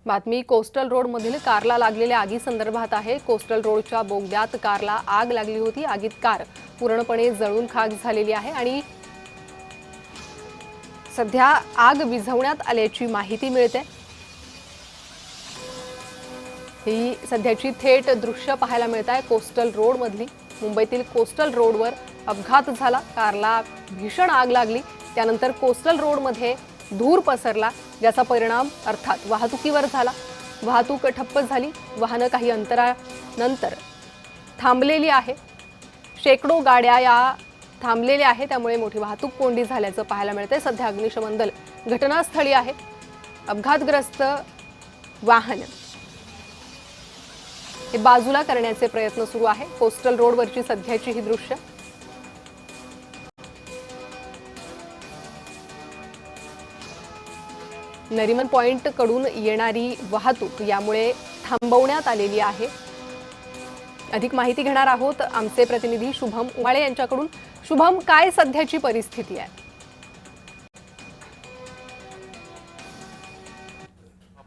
बातमी coastal road मधील कारला लागलेल्या आगी संदर्भात आहे। कोस्टल रोडच्या बोगद्यात कारला आग लागली होती। आगीत कार पूर्णपणे जळून खाक झालेली आहे आणि सध्या आग विझवण्यात आल्याची माहिती मिळते। ही सध्याची थेट दृश्य पाहायला मिळत आहे। कोस्टल रोड मधली मुंबईतील कोस्टल रोडवर अपघात झाला। कारला भीषण आग लागली, त्यानंतर कोस्टल रोड मध्ये धूर पसरला, ज्याचा परिणाम अर्थात वाहतुकीवर झाला। वाहतूक ठप्प झाली, वाहनं काही अंतरानंतर थांबलेली आहे। शेकडो गाड्या या थांबलेल्या आहेत, त्यामुळे मोठी वाहतूक कोंडी झाल्याचं पाहायला मिळते। सध्या अग्निशमन दल घटनास्थळी आहे। अपघातग्रस्त वाहन हे बाजूला करण्याचे प्रयत्न सुरू आहे। कोस्टल रोडवरची सध्याची ही दृश्य नरिमन पॉइंट कडून येणारी वाहतूक यामुळे थांबवण्यात आलेली आहे। अधिक माहिती घेणार आहोत आमचे प्रतिनिधी शुभम उमाळे यांच्याकडून। शुभम, काय सध्याची परिस्थिती आहे?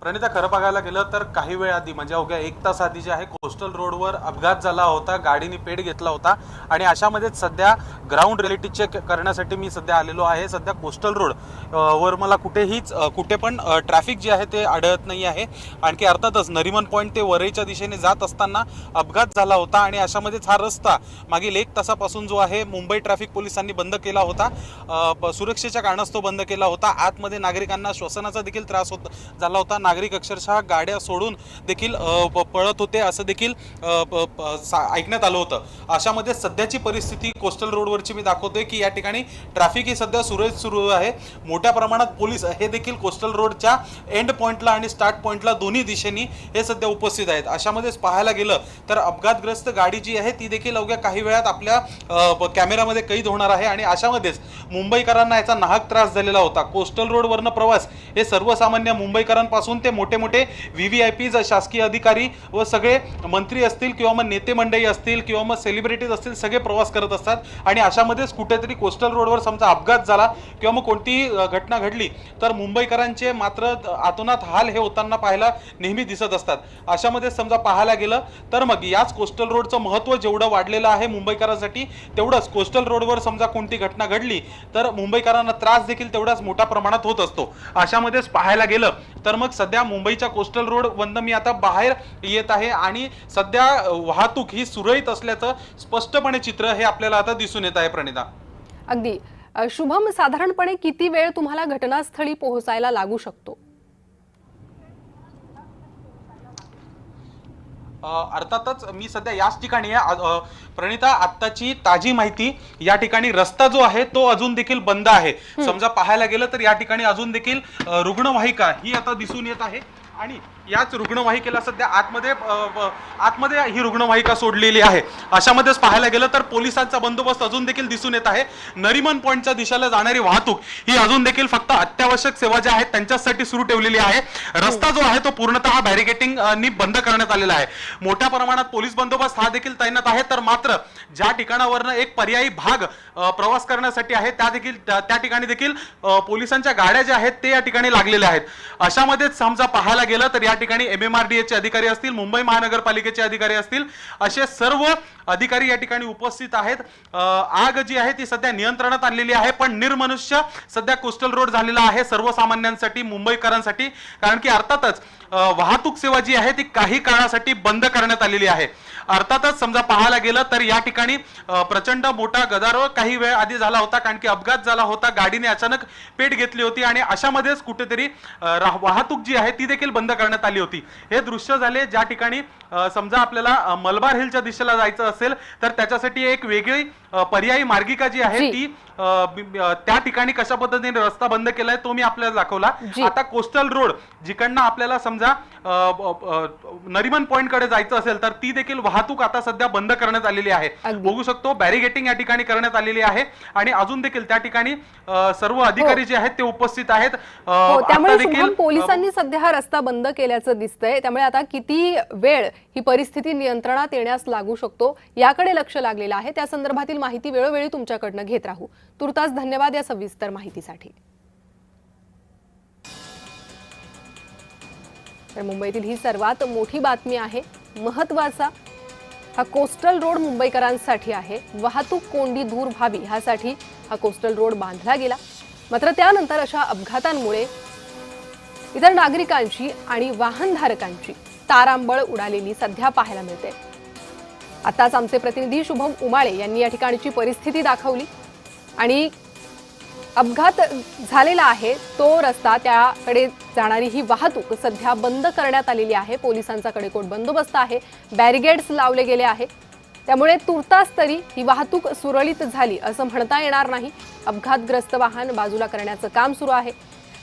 प्रणिता, खरं बघायला गेलं तर काही वेळ आधी म्हणजे अवघ्या 1 तास आधी जे आहे कोस्टल रोडवर अपघात झाला होता। गाडीने पेट घेतला होता आणि अशामध्येच सध्या ग्राउंड रिअलिटी चेक करण्यासाठी मी सध्या आलेलो आहे। सध्या कोस्टल रोड वर मला कुठे पण ट्रॅफिक जे आहे ते आढळत नाही आहे। आणखी अर्थातच नरिमन पॉइंट ते वरईच्या दिशेने जात असताना अपघात झाला होता आणि अशामध्येच हा रस्ता मागील 1 तासापासून जो आहे मुंबई ट्रॅफिक पोलिसांनी बंद केला होता। सुरक्षेच्या कारणास्तव बंद केला होता। आतमध्ये नागरिकांना श्वसनाचा देखील त्रास झाला होता। नागरिक अक्षरशः गाड्या सोडून देखील पळत होते असं देखील ऐकण्यात आलं होतं। अशामध्ये सध्याची परिस्थिती कोस्टल रोडवरची मी दाखवतोय की या ठिकाणी ट्रॅफिक ही सध्या सुरळीत सुरू आहे। मोठ्या प्रमाणात पोलीस हे देखील कोस्टल रोडच्या एंड पॉइंटला आणि स्टार्ट पॉइंटला दोन्ही दिशेनी हे सध्या उपस्थित आहेत। अशामध्येच पाहायला गेलं तर अपघातग्रस्त गाडी जी आहे ती देखील अवघ्या काही वेळात आपल्या कॅमेरामध्ये कैद होणार आहे आणि अशामध्येच मुंबईकरांना याचा नाहक त्रास झालेला होता। कोस्टल रोडवरनं प्रवास हे सर्वसामान्य मुंबईकरांपासून ते मोठे मोठे व्हीव्हीआयपीज, शासकीय अधिकारी व सगळे मंत्री असतील किंवा मग नेते मंडळी असतील किंवा मग सेलिब्रिटीज असतील, सगळे प्रवास करत असतात। आणि अशामध्येच कुठेतरी कोस्टल रोडवर समजा अपघात झाला किंवा मग कोणतीही घटना घडली तर मुंबईकरांचे मात्र आतोनात हाल हे होताना पाहायला नेहमी दिसत असतात। अशामध्ये समजा पाहायला गेलं तर मग याच कोस्टल रोडचं महत्त्व जेवढं वाढलेलं आहे मुंबईकरांसाठी, तेवढंच कोस्टल रोडवर समजा कोणती घटना घडली तर मुंबईकरांना त्रास देखील तेवढाच मोठ्या प्रमाणात होत असतो। अशामध्येच पाहायला गेलं तर मग सध्या मुंबईच्या कोस्टल रोड वरनं मी आता बाहेर येत आहे आणि सध्या वाहतूक ही सुरळीत असल्याचं स्पष्टपणे चित्र हे आपल्याला आता दिसून येत आहे। प्रणिता, अगदी शुभम, साधारणपणे किती वेळ तुम्हाला घटनास्थळी पोहोचायला लागू शकतो? अर्थातच मी सध्या याच ठिकाणी आहे। प्रणिता, आत्ताची ताजी माहिती, या ठिकाणी रस्ता जो आहे तो अजून देखील बंद आहे। समजा पाहायला गेलं तर या ठिकाणी अजून देखील रुग्णवाहिका ही आता दिसून येत आहे आणि याच रुग्णवाहिकेला सध्या आतमध्ये ही रुग्णवाहिका सोडलेली आहे। अशामध्येच पाहायला गेलं तर पोलिसांचा बंदोबस्त अजून देखील दिसून येत आहे। नरिमन पॉइंटच्या दिशेला जाणारी वाहतूक ही अजून देखील फक्त अत्यावश्यक सेवा ज्या आहेत त्यांच्यासाठी सुरू ठेवलेली आहे। रस्ता जो आहे तो पूर्णतः बॅरिकेटिंगनी बंद करण्यात आलेला आहे। मोठ्या प्रमाणात पोलीस बंदोबस्त हा देखील तैनात आहे। तर मात्र ज्या ठिकाणावरनं एक पर्यायी भाग प्रवास करण्यासाठी आहे त्या ठिकाणी देखील पोलिसांच्या गाड्या ज्या आहेत ते या ठिकाणी लागलेल्या आहेत। अशामध्येच समजा पाहायला गेलं तर या ठिकाणी MMRDA चे अधिकारी असतील, मुंबई महानगरपालिकेचे अधिकारी असतील, असे सर्व अधिकारी या ठिकाणी उपस्थित आहेत। आग जी आहे ती सध्या नियंत्रणात आणलेली आहे, पण निर्मनुष्य सध्या कोस्टल रोड झालेला आहे सर्वसामान्यांसाठी, मुंबईकरांसाठी। कारण की अर्थातच वाहतूक सेवा जी आहे ती काही काळासाठी बंद करण्यात आलेली आहे। अर्थातच समजा पाहायला गेलं तर या ठिकाणी प्रचंड मोठा गदारोळ काही वेळ आधी झाला होता, कारण की अपघात झाला होता, गाडीने अचानक पेट घेतली होती आणि अशामध्येच कुठेतरी वाहतूक जी आहे ती देखील बंद करण्यात आली होती। हे दृश्य झाले ज्या ठिकाणी समजा आपल्याला मलबार हिलच्या दिशेला जायचं असेल तर त्याच्यासाठी एक वेगळी पर्यायी मार्गिका जी आहे ती त्या ठिकाणी कशा पद्धतीने रस्ता बंद केलाय तो मी आपल्याला दाखवला। आता कोस्टल रोड जिकडनं आपल्याला समजा नरिमन पॉइंट कडे जायचं असेल तर ती देखील वाहतूक आता सध्या बंद करण्यात आलेली आहे। बघू शकतो बॅरिगेटिंग या ठिकाणी करण्यात आलेली आहे आणि अजून देखील त्या ठिकाणी सर्व अधिकारी जे आहेत ते उपस्थित आहेत। त्यामुळे पोलिसांनी सध्या हा रस्ता बंद केल्याचं दिसतंय, त्यामुळे आता किती वेळ ही परिस्थिती नियंत्रणात येण्यास लागू शकतो याकडे लक्ष लागलेलं आहे। त्या संदर्भातील माहिती वेळोवेळी तुमच्याकडनं घेत राहू। तुर्तास धन्यवाद या सविस्तर माहितीसाठी। तर मुंबईतील ही सर्वात मोठी बातमी आहे. महत्त्वाचा हा कोस्टल रोड मुंबईकरांसाठी आहे. वाहतूक कोंडी दूर व्हावी ह्यासाठी हा कोस्टल रोड बांधला गेला. मात्र त्यानंतर अशा अपघातांमुळे इतर नागरिकांची आणि वाहनधारकांची तारांबळ उडालेली सध्या पाहायला मिळते. आताच आमचे प्रतिनिधी शुभम उमाळे यांनी या ठिकाणची परिस्थिती दाखवली आणि अपघात झालेला आहे तो रस्ता, त्याकडे जाणारी ही वाहतूक सध्या बंद करण्यात आलेली आहे. पोलिसांचा कडेकोट बंदोबस्त आहे, बॅरिगेड्स लावले गेले आहे. त्यामुळे तुर्तास तरी ही वाहतूक सुरळीत झाली असं म्हणता येणार नाही. अपघातग्रस्त वाहन बाजूला करण्याचं काम सुरू आहे.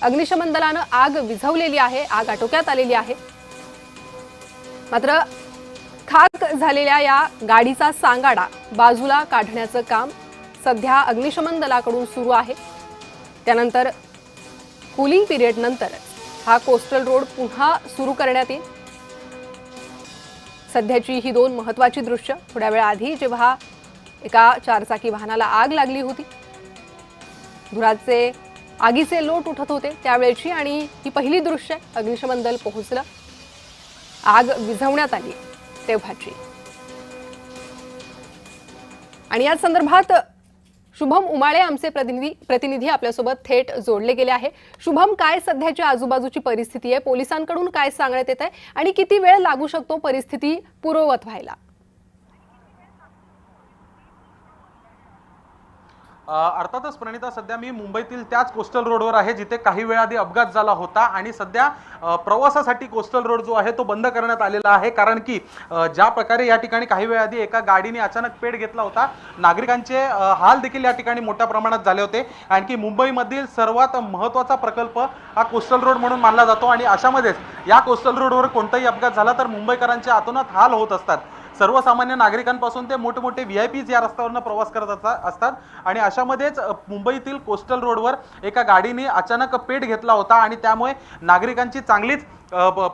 अग्निशमन दलानं आग विझवलेली आहे, आग आटोक्यात आलेली आहे. मात्र खाक झालेल्या या गाडीचा सांगाडा बाजूला काढण्याचं काम सध्या अग्निशमन दलाकडून सुरू आहे. त्यानंतर कूलिंग पिरियड नंतर हा कोस्टल रोड पुन्हा सुरू करण्यात येईल. सध्याची ही दोन महत्त्वाची दृश्य. थोड्या वेळ आधी जेव्हा एका चारचाकी वाहनाला आग लागली होती, धुराचे आगीचे लोट उठत होते त्यावेळेची आणि ही पहिली दृश्य अग्निशमन दल पोहोचलं, आग विझवण्यात आली तेव्हाची. आणि या संदर्भात शुभम उमाळे आमचे प्रतिनिधी आपल्यासोबत थेट जोडले गेले आहे. शुभम, काय सध्याची आजूबाजूची परिस्थिती आहे? पोलिसांकडून काय सांगण्यात येत आहे आणि किती वेळ लागू शकतो परिस्थिती पूर्ववत व्हायला? अर्थातच प्रणिता, सध्या मी मुंबईतील त्याच कोस्टल रोडवर आहे जिथे काही वेळ आधी अपघात झाला होता आणि सध्या प्रवासासाठी कोस्टल रोड जो आहे तो बंद करण्यात आलेला आहे. कारण की ज्या प्रकारे या ठिकाणी काही वेळ आधी एका गाडीने अचानक पेट घेतला होता, नागरिकांचे हाल देखील या ठिकाणी मोठ्या प्रमाणात झाले होते. आणखी मुंबईमधील सर्वात महत्त्वाचा प्रकल्प हा कोस्टल रोड म्हणून मानला जातो आणि अशामध्येच या कोस्टल रोडवर कोणताही अपघात झाला तर मुंबईकरांचे अतोनात हाल होत असतात. सर्वसामान्य नागरिकांपासून ते मोठे व्हीआयपीज या रस्त्यावरनं प्रवास करत असतात आणि अशामध्येच मुंबईतील कोस्टल रोडवर एका गाडीने अचानक पेट घेतला होता आणि त्यामुळे नागरिकांची चांगलीच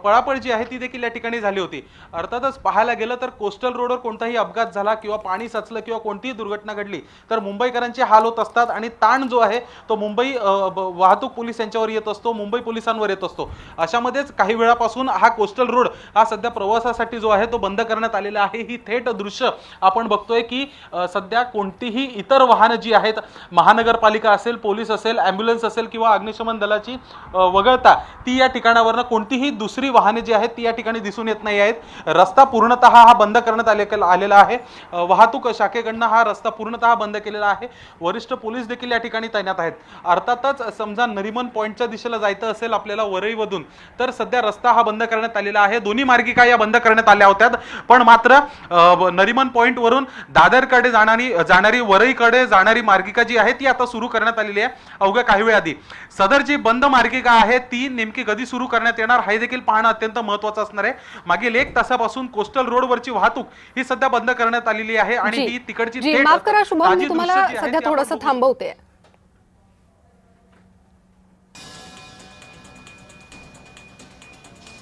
पळापळ जी आहे ती देखील या ठिकाणी झाली होती. अर्थातच पाहायला गेलं तर कोस्टल रोडवर कोणताही अपघात झाला किंवा पाणी साचलं किंवा कोणतीही दुर्घटना घडली तर मुंबईकरांचे हाल होत असतात आणि ताण जो आहे तो मुंबई वाहतूक पोलीस यांच्यावर येत असतो, मुंबई पोलिसांवर येत असतो. अशामध्येच काही वेळापासून हा कोस्टल रोड हा सध्या प्रवासासाठी जो आहे तो बंद करण्यात आलेला आहे. ही थेट दृश्य आपण बघतोय की सध्या कोणतीही इतर वाहनं जी आहेत, महानगरपालिका असेल, पोलीस असेल, ॲम्ब्युलन्स असेल किंवा अग्निशमन दलाची वगळता ती या ठिकाणावरनं कोणतीही दुसरी वाहने जी आहेत ती या ठिकाणी दिसून येत नाही आहेत. रस्ता पूर्णतः हा बंद करण्यात आलेला आहे. वाहतूक शाखेकडनं हा रस्ता पूर्णतः बंद केलेला आहे. वरिष्ठ पोलीस देखील या ठिकाणी तैनात आहेत. अर्थातच समजा नरिमन पॉइंटच्या दिशेला जायचं असेल आपल्याला वरईमधून तर सध्या रस्ता हा बंद करण्यात आलेला आहे. दोन्ही मार्गिका या बंद करण्यात आल्या होत्या, पण मात्र नरिमन पॉइंट वरून दादरकडे जाणारी वरईकडे जाणारी मार्गिका जी आहे ती आता सुरू करण्यात आलेली आहे अवघ्या काही वेळ आधी. सदर जी बंद मार्गिका आहे ती नेमकी कधी सुरू करण्यात येणार हे देखील पाहणं अत्यंत महत्त्वाचं असणार आहे. मागील 1 तासापासून कोस्टल रोडवरची वाहतूक ही सध्या बंद करण्यात आलेली आहे आणि ही तिकडची माफ करा शुभम, मी तुम्हाला सध्या थोडंसं थांबवते.